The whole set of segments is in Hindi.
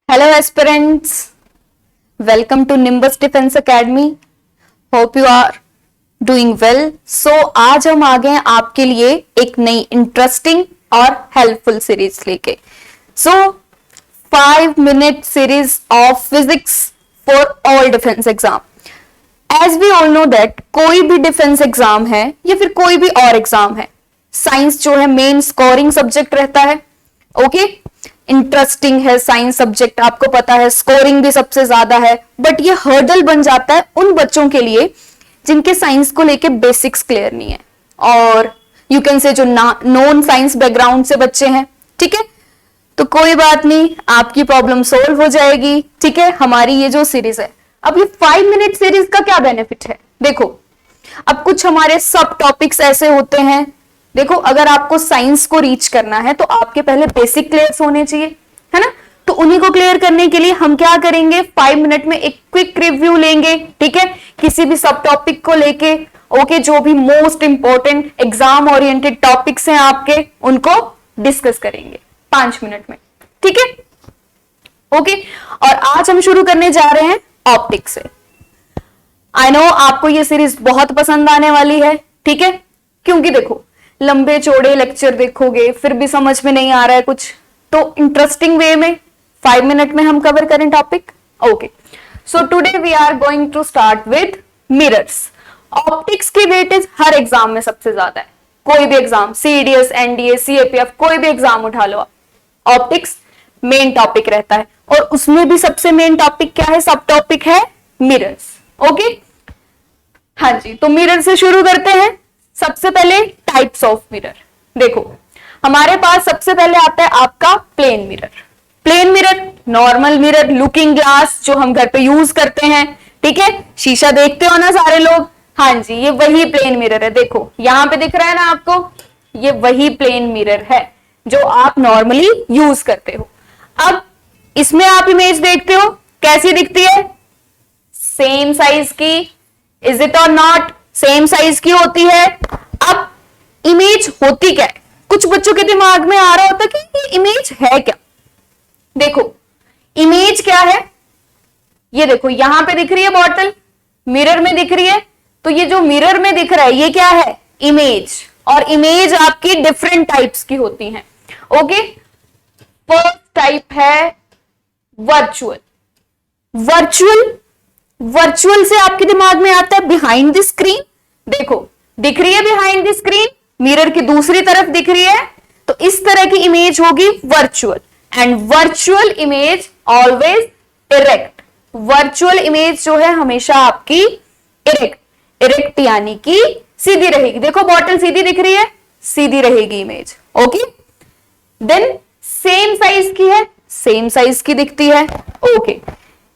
Hello aspirants, welcome to Nimbus Defense Academy. Hope you are doing well. So आज हम आ गए आपके लिए एक नई इंटरेस्टिंग और हेल्पफुल सीरीज लेके. So 5-minute series of physics for all defense exam. As we all know that कोई भी डिफेंस एग्जाम है या फिर कोई भी और एग्जाम है, साइंस जो है मेन स्कोरिंग सब्जेक्ट रहता है. ओके इंटरेस्टिंग है साइंस सब्जेक्ट, आपको पता है स्कोरिंग भी सबसे ज्यादा है. बट ये हर्डल बन जाता है उन बच्चों के लिए जिनके साइंस को लेके बेसिक्स क्लियर नहीं है, और यू कैन से जो नॉन साइंस बैकग्राउंड से बच्चे हैं. ठीक है, तो कोई बात नहीं, आपकी प्रॉब्लम सोल्व हो जाएगी. ठीक है, हमारी ये जो सीरीज है, अब ये 5-minute सीरीज का क्या बेनिफिट है. देखो, अब कुछ हमारे सब टॉपिक्स ऐसे होते हैं. देखो, अगर आपको साइंस को रीच करना है तो आपके पहले बेसिक क्लियर होने चाहिए, है ना. तो उन्हीं को क्लियर करने के लिए हम क्या करेंगे, 5 मिनट में एक क्विक रिव्यू लेंगे. ठीक है, किसी भी सब टॉपिक को लेके. ओके, जो भी most important exam oriented topics हैं आपके, उनको डिस्कस करेंगे 5 मिनट में. ठीक है, ओके. और आज हम शुरू करने जा रहे हैं ऑप्टिक्स से. आई नो आपको ये सीरीज बहुत पसंद आने वाली है. ठीक है, क्योंकि देखो, लंबे चौड़े लेक्चर देखोगे फिर भी समझ में नहीं आ रहा है कुछ, तो इंटरेस्टिंग वे में 5 मिनट में हम कवर करें topic. Okay, so today we are going to start with mirrors. Optics की वेटेज हर एग्जाम में सबसे ज्यादा है. कोई भी एग्जाम, सीडीएस, एनडीए, सीएपीएफ, कोई भी एग्जाम उठा लो आप, ऑप्टिक्स मेन टॉपिक रहता है. और उसमें भी सबसे मेन टॉपिक क्या है, सब टॉपिक है मिरर्स. ओके, हाँ जी, तो मिरर से शुरू करते हैं. सबसे पहले टाइप्स ऑफ मिरर. देखो, हमारे पास सबसे पहले आता है आपका plane mirror. Plane mirror, normal mirror, looking glass जो हम घर पे यूज करते हैं. ठीक है, शीशा देखते हो ना सारे लोग. हाँ जी, ये वही प्लेन मिरर है. देखो यहां पे दिख रहा है ना आपको, ये वही प्लेन मिरर है जो आप नॉर्मली यूज करते हो. अब इसमें आप इमेज देखते हो, कैसी दिखती है, सेम साइज की. इज इट और नॉट, सेम साइज की होती है. अब इमेज होती क्या है, कुछ बच्चों के दिमाग में आ रहा होता है कि ये इमेज है क्या. देखो, इमेज क्या है, ये देखो यहां पे दिख रही है बॉटल, मिरर में दिख रही है. तो ये जो मिरर में दिख रहा है ये क्या है, इमेज. और इमेज आपकी डिफरेंट टाइप्स की होती हैं. ओके, फर्स्ट टाइप है वर्चुअल. वर्चुअल वर्चुअल से आपके दिमाग में आता है बिहाइंड द स्क्रीन. देखो, दिख रही है बिहाइंड द स्क्रीन, मिरर की दूसरी तरफ दिख रही है, तो इस तरह की इमेज होगी virtual. And virtual image always erect. Virtual image जो है हमेशा आपकी इरेक्ट. इरेक्ट यानी कि सीधी रहेगी. देखो, बॉटल सीधी दिख रही है, सीधी रहेगी image. Okay, then same size की है, सेम साइज की दिखती है. ओके,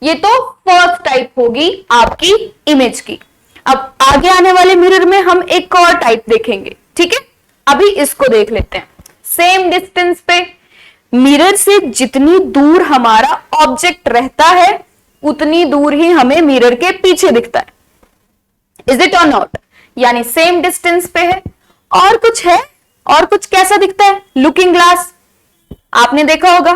ये तो फर्स्ट टाइप होगी आपकी इमेज की. अब आगे आने वाले मिरर में हम एक और टाइप देखेंगे. ठीक है, अभी इसको देख लेते हैं. सेम डिस्टेंस पे मिरर से जितनी दूर हमारा ऑब्जेक्ट रहता है उतनी दूर ही हमें मिरर के पीछे दिखता है. इज इट और नॉट, यानी सेम डिस्टेंस पे है. और कुछ है, और कुछ कैसा दिखता है, लुकिंग ग्लास आपने देखा होगा,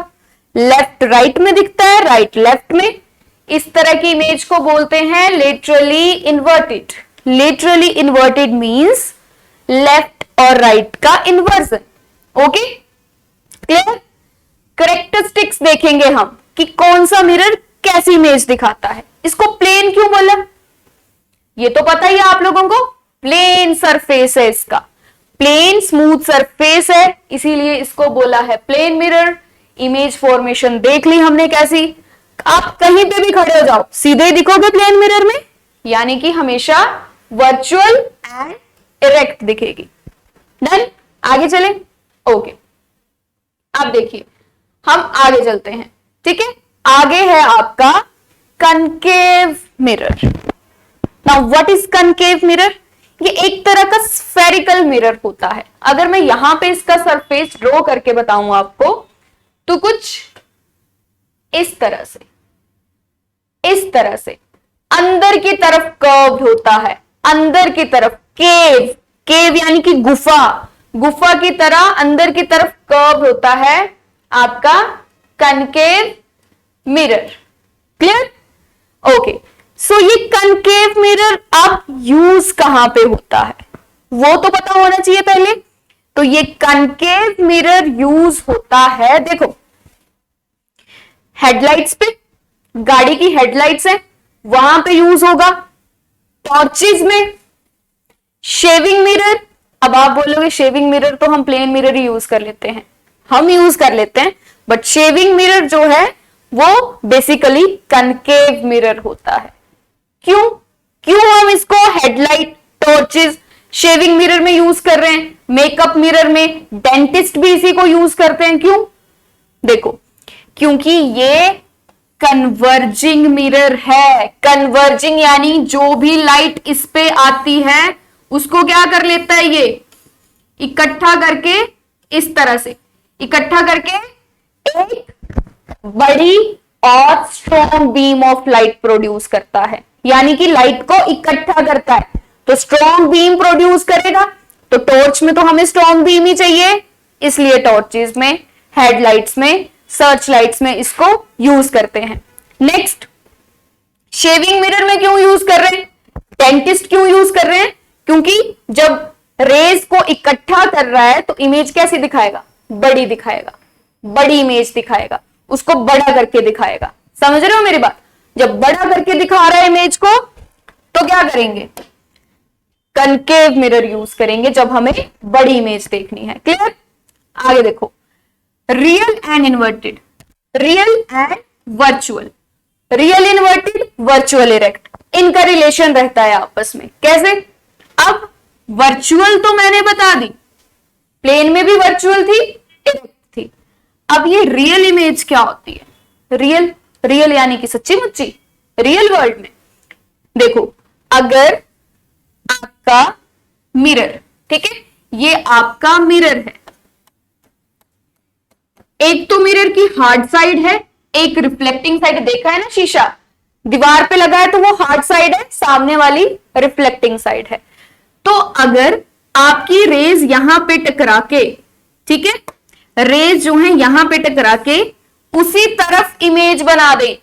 लेफ्ट राइट में दिखता है, राइट लेफ्ट में. इस तरह की इमेज को बोलते हैं laterally inverted. Laterally inverted means left और राइट का इन्वर्जन. Okay, clear. करेक्टरिस्टिक्स देखेंगे हम कि कौन सा मिरर कैसी इमेज दिखाता है. इसको प्लेन क्यों बोला, ये तो पता ही है आप लोगों को. प्लेन सरफेस है इसका, प्लेन स्मूथ सरफेस है, इसीलिए इसको बोला है प्लेन मिरर. इमेज फॉर्मेशन देख ली हमने कैसी. आप कहीं पे भी खड़े हो जाओ, सीधे ही दिखोगे प्लेन मिरर में, यानी कि हमेशा वर्चुअल एंड इरेक्ट दिखेगी. डन, आगे चले. ओके, अब देखिए हम आगे चलते हैं. ठीक है, आगे है आपका concave mirror. Now what is concave mirror, ये एक तरह का स्फेरिकल मिरर होता है. अगर मैं यहां पे इसका सरफेस ड्रॉ करके बताऊं आपको, तो कुछ इस तरह से, इस तरह से अंदर की तरफ कर्व होता है. अंदर की तरफ केव, केव यानी कि गुफा, गुफा की तरह अंदर की तरफ कर्व होता है आपका कनकेव मिरर। क्लियर? ओके, सो ये कनकेव मिरर अब यूज कहां पे होता है वो तो पता होना चाहिए पहले। तो ये कनकेव मिरर यूज होता है, देखो हेडलाइट्स पे, गाड़ी की हेडलाइट्स है वहां पे यूज होगा, टॉर्चेज में, शेविंग मिरर। अब आप बोलोगे शेविंग मिरर तो हम प्लेन मिरर ही यूज कर लेते हैं, हम यूज कर लेते हैं, बट शेविंग मिरर जो है वो बेसिकली कनकेव मिरर होता है। क्यों क्यों हम इसको हेडलाइट, टॉर्चेज, शेविंग मिरर में यूज कर रहे हैं, मेकअप मिरर में, डेंटिस्ट भी इसी को यूज करते हैं। क्यों? देखो, क्योंकि ये कन्वर्जिंग मिरर है। कन्वर्जिंग यानी जो भी लाइट इस पे आती है उसको क्या कर लेता है, ये इकट्ठा करके, इस तरह से इकट्ठा करके एक बड़ी और strong beam of light produce करता है, यानी कि लाइट को इकट्ठा करता है। तो स्ट्रॉन्ग बीम प्रोड्यूस करेगा, तो टॉर्च में तो हमें स्ट्रॉन्ग बीम ही चाहिए, इसलिए टॉर्चेस में, हेडलाइट्स में, सर्च लाइट्स में इसको यूज करते हैं। नेक्स्ट, शेविंग मिरर में क्यों यूज कर रहे हैं, डेंटिस्ट क्यों यूज कर रहे हैं? क्योंकि जब रेज को इकट्ठा कर रहा है तो इमेज कैसी दिखाएगा, बड़ी दिखाएगा, बड़ी इमेज दिखाएगा, उसको बड़ा करके दिखाएगा। समझ रहे हो मेरी बात? जब बड़ा करके दिखा रहा है इमेज को तो क्या करेंगे, कनकेव मिरर यूज करेंगे जब हमें बड़ी इमेज देखनी है। क्लियर? आगे देखो, real and inverted, real and virtual, real inverted, virtual erect, इनका रिलेशन रहता है आपस में। कैसे? अब वर्चुअल तो मैंने बता दी, प्लेन में भी वर्चुअल थी, इरेक्ट थी। अब ये रियल इमेज क्या होती है? रियल, रियल यानी कि सच्ची मुच्ची, रियल वर्ल्ड में देखो, अगर आपका मिरर, ठीक है, ये आपका मिरर है, एक तो मिरर की हार्ड साइड है, एक रिफ्लेक्टिंग साइड। देखा है ना शीशा दीवार पे लगा है तो वो हार्ड साइड है, सामने वाली रिफ्लेक्टिंग साइड है। तो अगर आपकी रेज यहां पे टकरा के, ठीक है, रेज जो है यहां पे टकरा के उसी तरफ इमेज बना दे,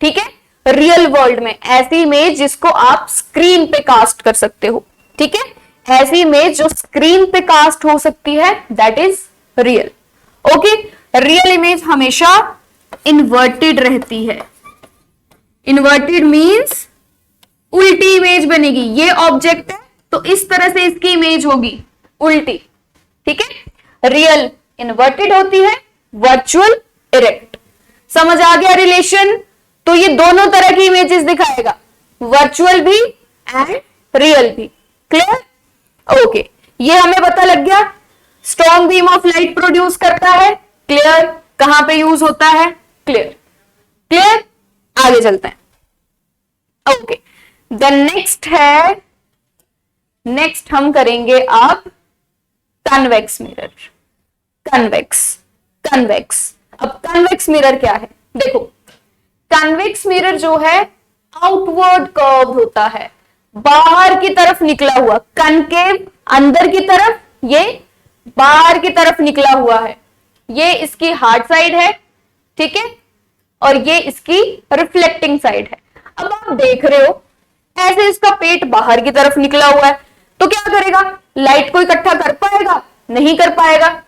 ठीक है, रियल वर्ल्ड में ऐसी इमेज जिसको आप स्क्रीन पे कास्ट कर सकते हो, ठीक है, ऐसी इमेज जो स्क्रीन पे कास्ट हो सकती है, that is real. Okay, real image हमेशा इन्वर्टेड रहती है। इन्वर्टेड मींस उल्टी इमेज बनेगी। ये ऑब्जेक्ट है तो इस तरह से इसकी इमेज होगी उल्टी, ठीक है। रियल इन्वर्टेड होती है, वर्चुअल इरेक्ट। समझ आ गया रिलेशन? तो ये दोनों तरह की इमेजेस दिखाएगा, वर्चुअल भी एंड रियल भी। क्लियर? ओके, ये हमें पता लग गया। Strong beam of light produce करता है, क्लियर, कहां पे यूज होता है, क्लियर। क्लियर? आगे चलते हैं। ओके, द नेक्स्ट है, नेक्स्ट हम करेंगे अब कन्वेक्स मिरर। Convex, convex. अब कन्वेक्स मिरर क्या है? देखो, कन्वेक्स मिरर जो है आउटवर्ड कर्व होता है, बाहर की तरफ निकला हुआ। कनकेव अंदर की तरफ, ये बाहर की तरफ निकला हुआ है। ये इसकी हार्ड साइड है, ठीक है, और ये इसकी रिफ्लेक्टिंग साइड है। अब आप देख रहे हो ऐसे इसका पेट बाहर की तरफ निकला हुआ है, तो क्या करेगा, लाइट को इकट्ठा कर पाएगा? नहीं कर पाएगा।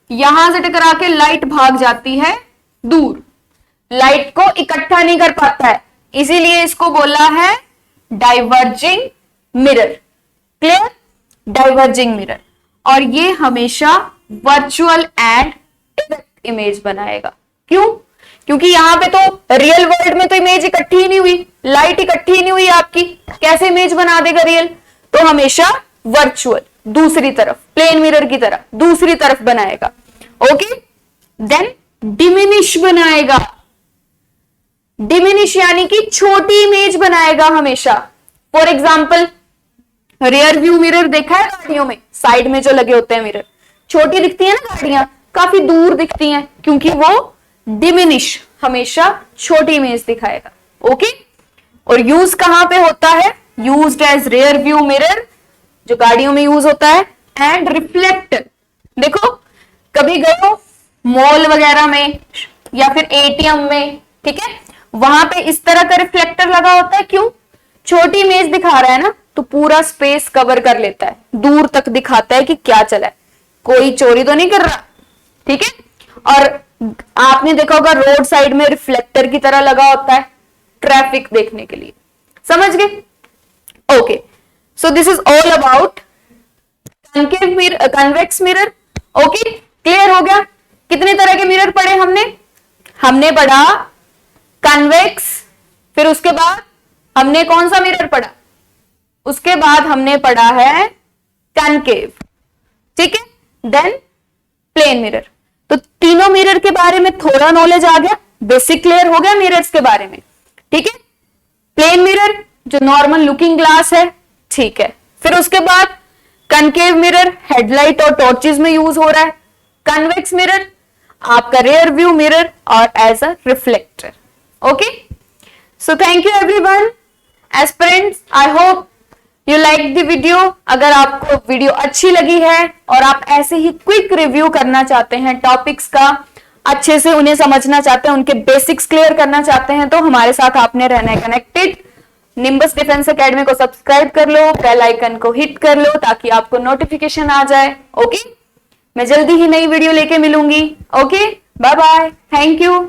यहां से टकरा के लाइट भाग जाती है दूर, लाइट को इकट्ठा नहीं कर पाता है, इसीलिए इसको बोला है diverging mirror. Clear? Diverging mirror. और ये हमेशा वर्चुअल एंड इरेक्ट इमेज बनाएगा। क्यों? क्योंकि यहां पे तो रियल वर्ल्ड में तो इमेज इकट्ठी ही नहीं हुई, लाइट इकट्ठी ही नहीं हुई आपकी, कैसे इमेज बना देगा रियल? तो हमेशा वर्चुअल, दूसरी तरफ, प्लेन मिरर की तरह दूसरी तरफ बनाएगा। ओके, देन डिमिनिश बनाएगा। डिमिनिश यानी कि छोटी इमेज बनाएगा हमेशा। For example, rear view mirror देखा है गाड़ियों में, साइड में जो लगे होते हैं मिरर, छोटी दिखती है ना गाड़ियां, काफी दूर दिखती हैं, क्योंकि वो डिमिनिश, हमेशा छोटी इमेज दिखाएगा। ओके, और यूज कहां पे होता है? Used as rear view mirror, जो गाड़ियों में यूज होता है, एंड रिफ्लेक्ट। देखो, कभी गए हो मॉल वगैरह में या फिर एटीएम में, ठीक है, वहां पे इस तरह का रिफ्लेक्टर लगा होता है। क्यों? छोटी इमेज दिखा रहा है ना, तो पूरा स्पेस कवर कर लेता है, दूर तक दिखाता है कि क्या चला है, कोई चोरी तो नहीं कर रहा। ठीक है, और आपने देखा होगा रोड साइड में रिफ्लेक्टर की तरह लगा होता है ट्रैफिक देखने के लिए। समझ गए? Okay, so this is all about concave mirror, convex mirror. Okay, clear हो गया? कितने तरह के मिरर पढ़े हमने पढ़ा कन्वेक्स, फिर उसके बाद हमने कौन सा मिरर पढ़ा? उसके बाद हमने पढ़ा है कॉन्केव। ठीक है, देन प्लेन मिरर। तो तीनों मिरर के बारे में थोड़ा नॉलेज आ गया, बेसिक क्लियर हो गया मिरर्स के बारे में। ठीक है, प्लेन मिरर जो नॉर्मल लुकिंग ग्लास है, ठीक है। फिर उसके बाद कनकेव मिरर हेडलाइट और टॉर्चेस में यूज हो रहा है। कन्वेक्स मिरर आपका रेयर व्यू मिरर और as a reflector. Okay, so thank you everyone. Aspirants, I hope you like the video. अगर आपको वीडियो अच्छी लगी है और आप ऐसे ही क्विक रिव्यू करना चाहते हैं टॉपिक्स का, अच्छे से उन्हें समझना चाहते हैं, उनके बेसिक्स क्लियर करना चाहते हैं, तो हमारे साथ आपने रहना है कनेक्टेड। निम्बस डिफेंस एकेडमी को सब्सक्राइब कर लो, बेल आइकन को हिट कर लो ताकि आपको नोटिफिकेशन आ जाए। ओके, मैं जल्दी ही नई वीडियो लेके मिलूंगी। Okay, bye bye, thank you.